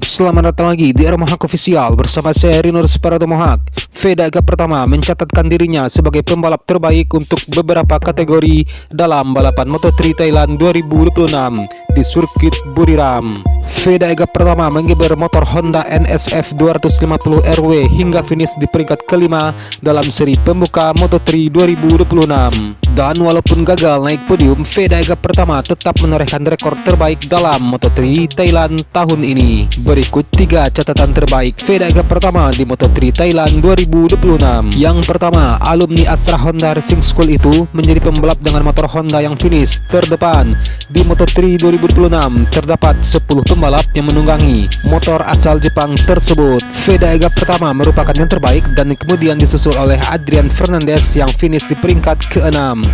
Selamat datang lagi di Mohak Official bersama saya Rinur Separato Mohak. Veda Ega Pratama mencatatkan dirinya sebagai pembalap terbaik untuk beberapa kategori dalam balapan Moto3 Thailand 2026 di sirkuit Buriram. Veda Ega Pratama mengibar motor Honda NSF 250 RW hingga finish di peringkat kelima dalam seri pembuka Moto3 2026. Dan walaupun gagal naik podium, Veda Ega Pratama tetap menorehkan rekor terbaik dalam Moto3 Thailand tahun ini. Berikut 3 catatan terbaik Veda Ega Pratama di Moto3 Thailand 2026. Yang pertama, alumni Astra Honda Racing School itu menjadi pembalap dengan motor Honda yang finish terdepan. Di Moto3 2026 terdapat 10 pembalap yang menunggangi motor asal Jepang tersebut. Veda Ega Pratama merupakan yang terbaik dan kemudian disusul oleh Adrian Fernandez yang finish di peringkat ke-6.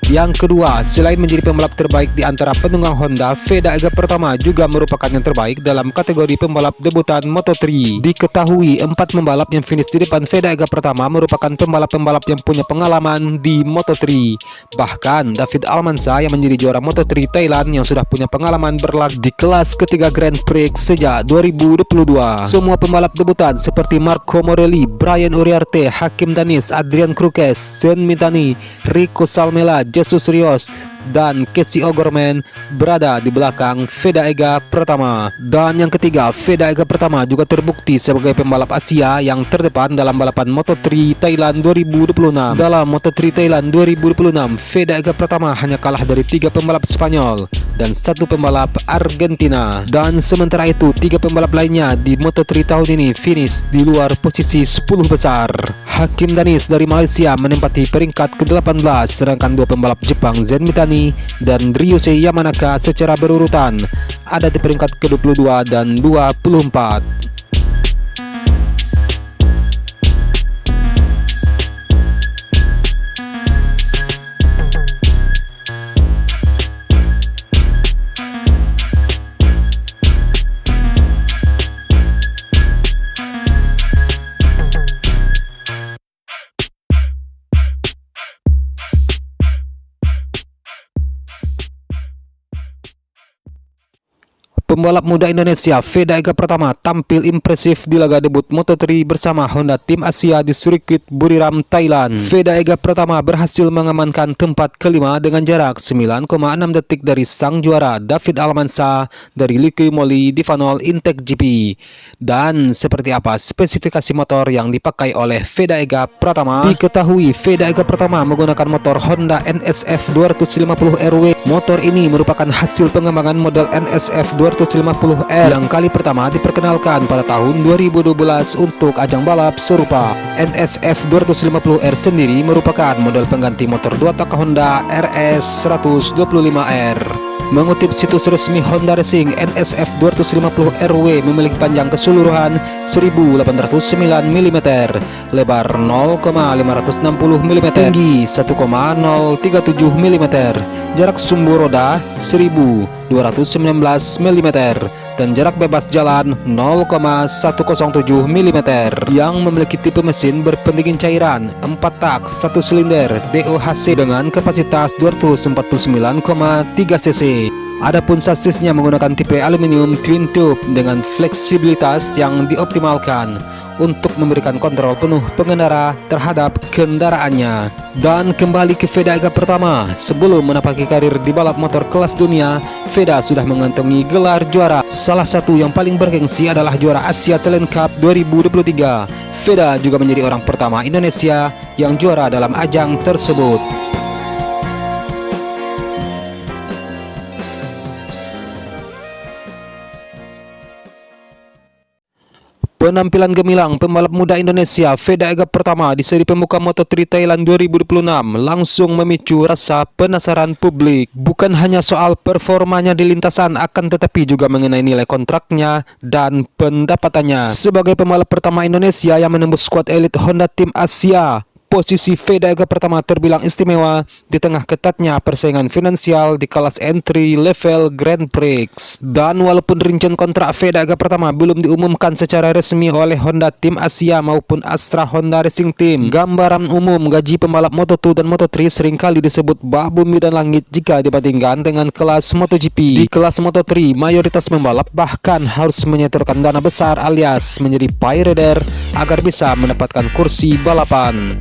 Yang kedua, selain menjadi pembalap terbaik di antara penunggang Honda, Veda Ega Pratama juga merupakan yang terbaik dalam kategori pembalap debutan Moto3. Diketahui 4 pembalap yang finish di depan Veda Ega Pratama merupakan pembalap-pembalap yang punya pengalaman di Moto3. Bahkan David Almanza yang menjadi juara Moto3 Thailand yang sudah punya pengalaman berlaga di kelas ketiga Grand Prix sejak 2022. Semua pembalap debutan seperti Marco Morelli, Brian Uriarte, Hakim Danis, Adrian Crukes, Sen Mitani, Rico Salmela, Jesus Rios, dan Casey O'Gorman berada di belakang Veda Ega Pratama. Dan yang ketiga, Veda Ega Pratama juga terbukti sebagai pembalap Asia yang terdepan dalam balapan Moto3 Thailand 2026. Dalam Moto3 Thailand 2026, Veda Ega Pratama hanya kalah dari 3 pembalap Spanyol dan 1 pembalap Argentina. Dan sementara itu 3 pembalap lainnya di Moto3 tahun ini finish di luar posisi 10 besar. Hakim Danis dari Malaysia menempati peringkat ke-18, sedangkan 2 pembalap Jepang Zen Mitani dan Ryusei Yamanaka secara berurutan ada di peringkat ke-22 dan 24. Pembalap muda Indonesia Veda Ega Pratama tampil impresif di laga debut Moto3 bersama Honda Tim Asia di sirkuit Buriram, Thailand. Veda Ega Pratama berhasil mengamankan tempat kelima dengan jarak 9,6 detik dari sang juara David Almanza dari Liqui Moly Divanol Intech GP. Dan seperti apa spesifikasi motor yang dipakai oleh Veda Ega Pratama? Diketahui Veda Ega Pratama menggunakan motor Honda NSF 250 RW. Motor ini merupakan hasil pengembangan model NSF 250R yang kali pertama diperkenalkan pada tahun 2012 untuk ajang balap serupa. NSF 250R sendiri merupakan model pengganti motor 2 tak Honda RS 125R. Mengutip situs resmi Honda Racing, NSF 250 RW memiliki panjang keseluruhan 1809 mm, lebar 0,560 mm, tinggi 1,037 mm, jarak sumbu roda 1219 mm, dan jarak bebas jalan 0,107 mm, yang memiliki tipe mesin berpendingin cairan 4 tak 1 silinder DOHC dengan kapasitas 249,3 cc. Adapun sasisnya menggunakan tipe aluminium twin tube dengan fleksibilitas yang dioptimalkan untuk memberikan kontrol penuh pengendara terhadap kendaraannya. Dan kembali ke Veda Ega Pratama, sebelum menapaki karir di balap motor kelas dunia, Veda sudah mengantongi gelar juara. Salah satu yang paling bergengsi adalah juara Asia Talent Cup 2023. Veda juga menjadi orang pertama Indonesia yang juara dalam ajang tersebut. Penampilan gemilang pembalap muda Indonesia Veda Ega Pratama di seri pembuka Moto3 Thailand 2026 langsung memicu rasa penasaran publik. Bukan hanya soal performanya di lintasan, akan tetapi juga mengenai nilai kontraknya dan pendapatannya. Sebagai pembalap pertama Indonesia yang menembus skuad elit Honda Tim Asia, Posisi Vega pertama terbilang istimewa di tengah ketatnya persaingan finansial di kelas entry level Grand Prix. Dan walaupun rincian kontrak Vega pertama belum diumumkan secara resmi oleh Honda Tim Asia maupun Astra Honda Racing Team, gambaran umum gaji pembalap Moto2 dan Moto3 seringkali disebut bah bumi dan langit jika dibandingkan dengan kelas MotoGP. Di kelas Moto3, mayoritas pembalap bahkan harus menyetorkan dana besar alias menjadi pay rider agar bisa mendapatkan kursi balapan.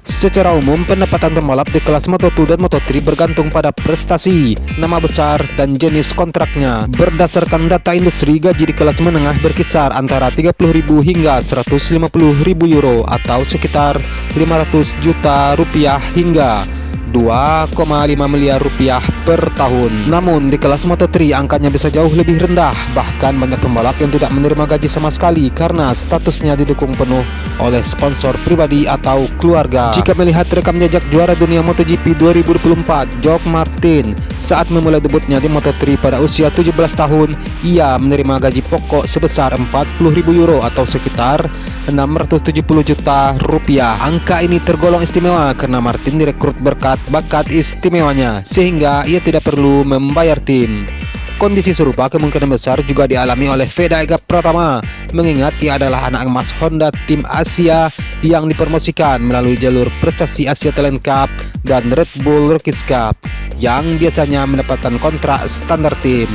Secara umum, pendapatan pembalap di kelas Moto2 dan Moto3 bergantung pada prestasi, nama besar, dan jenis kontraknya. Berdasarkan data industri, gaji di kelas menengah berkisar antara 30.000 hingga 150.000 euro atau sekitar 500 juta rupiah hingga 2,5 miliar rupiah per tahun. Namun di kelas Moto3 angkanya bisa jauh lebih rendah. Bahkan banyak pembalap yang tidak menerima gaji sama sekali karena statusnya didukung penuh oleh sponsor pribadi atau keluarga. Jika melihat rekam jejak juara dunia MotoGP 2024 Jorge Martin saat memulai debutnya di Moto3 pada usia 17 tahun, ia menerima gaji pokok sebesar 40.000 euro atau sekitar 670 juta rupiah. Angka ini tergolong istimewa karena Martin direkrut berkat bakat istimewanya sehingga ia tidak perlu membayar tim. Kondisi serupa kemungkinan besar juga dialami oleh Vega pertama, mengingat ia adalah anak emas Honda Tim Asia yang dipromosikan melalui jalur prestasi Asia Talent Cup dan Red Bull Rookies Cup yang biasanya mendapatkan kontrak standar tim.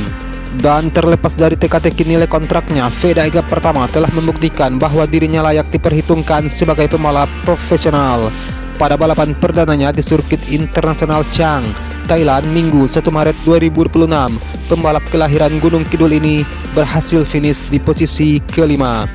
Dan terlepas dari teka-teki nilai kontraknya, Vega pertama telah membuktikan bahwa dirinya layak diperhitungkan sebagai pembalap profesional. Pada balapan perdananya di sirkuit internasional Chang, Thailand, Minggu 1 Maret 2026, pembalap kelahiran Gunung Kidul ini berhasil finish di posisi kelima.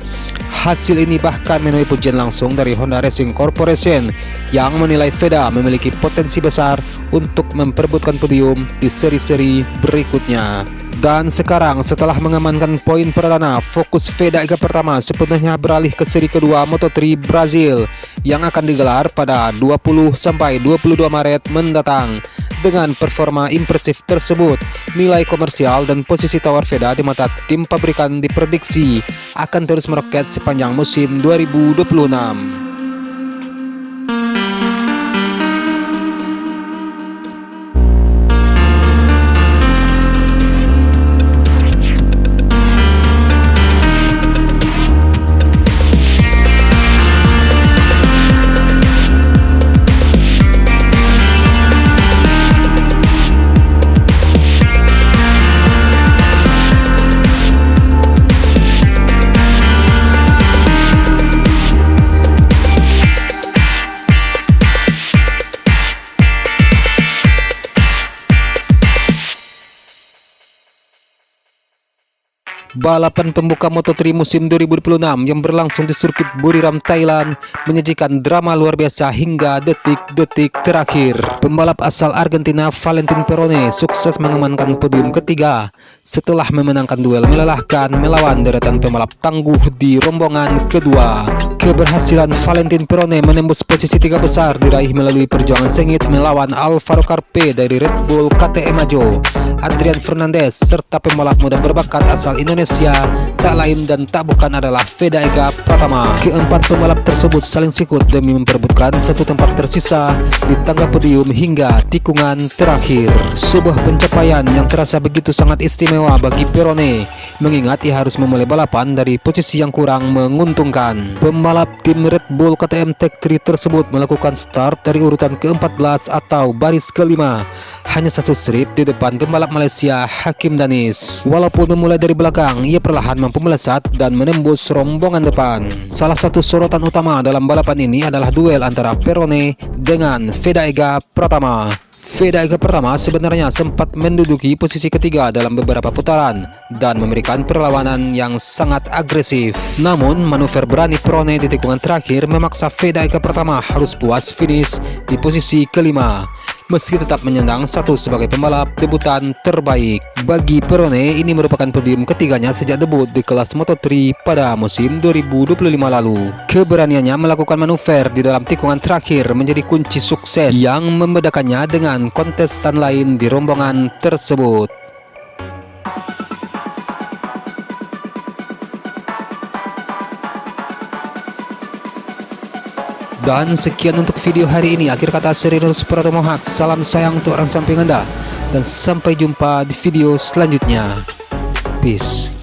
Hasil ini bahkan menuai pujian langsung dari Honda Racing Corporation yang menilai Vega memiliki potensi besar untuk memperebutkan podium di seri-seri berikutnya. Dan sekarang setelah mengamankan poin perdana, fokus Vega pertama sepenuhnya beralih ke seri kedua Moto3 Brazil yang akan digelar pada 20-22 Maret mendatang. Dengan performa impresif tersebut, nilai komersial dan posisi tawar Vega di mata tim pabrikan diprediksi akan terus meroket sepanjang musim 2026. Balapan pembuka Moto3 musim 2026 yang berlangsung di sirkuit Buriram, Thailand menyajikan drama luar biasa hingga detik-detik terakhir. Pembalap asal Argentina Valentin Perone sukses mengamankan podium ketiga setelah memenangkan duel melelahkan melawan deretan pembalap tangguh di rombongan kedua. Keberhasilan Valentin Perone menembus posisi 3 besar diraih melalui perjuangan sengit melawan Alvaro Carpe dari Red Bull KTM Majo, Adrian Fernandez, serta pembalap muda berbakat asal Indonesia tak lain dan tak bukan adalah Vega pertama. Keempat pembalap tersebut saling sikut demi memperebutkan satu tempat tersisa di tangga podium hingga tikungan terakhir. Sebuah pencapaian yang terasa begitu sangat istimewa bagi Perone, mengingat ia harus memulai balapan dari posisi yang kurang menguntungkan. Pembalap tim Red Bull KTM Tech3 tersebut melakukan start dari urutan ke-14 atau baris kelima, hanya satu strip di depan pembalap Malaysia Hakim Danis. Walaupun memulai dari belakang, ia perlahan mampu melesat dan menembus rombongan depan. Salah satu sorotan utama dalam balapan ini adalah duel antara Perone dengan Vega pertama. Vega pertama sebenarnya sempat menduduki posisi ketiga dalam beberapa putaran dan memberikan perlawanan yang sangat agresif. Namun manuver berani Perone di tikungan terakhir memaksa Vega pertama harus puas finish di posisi kelima, meski tetap menyandang status sebagai pembalap debutan terbaik. Bagi Perone, ini merupakan podium ketiganya sejak debut di kelas Moto3 pada musim 2025 lalu. Keberaniannya melakukan manuver di dalam tikungan terakhir menjadi kunci sukses yang membedakannya dengan kontestan lain di rombongan tersebut. Dan sekian untuk video hari ini. Akhir kata Serenus Prado Mohak. Salam sayang untuk orang samping Anda. Dan sampai jumpa di video selanjutnya. Peace.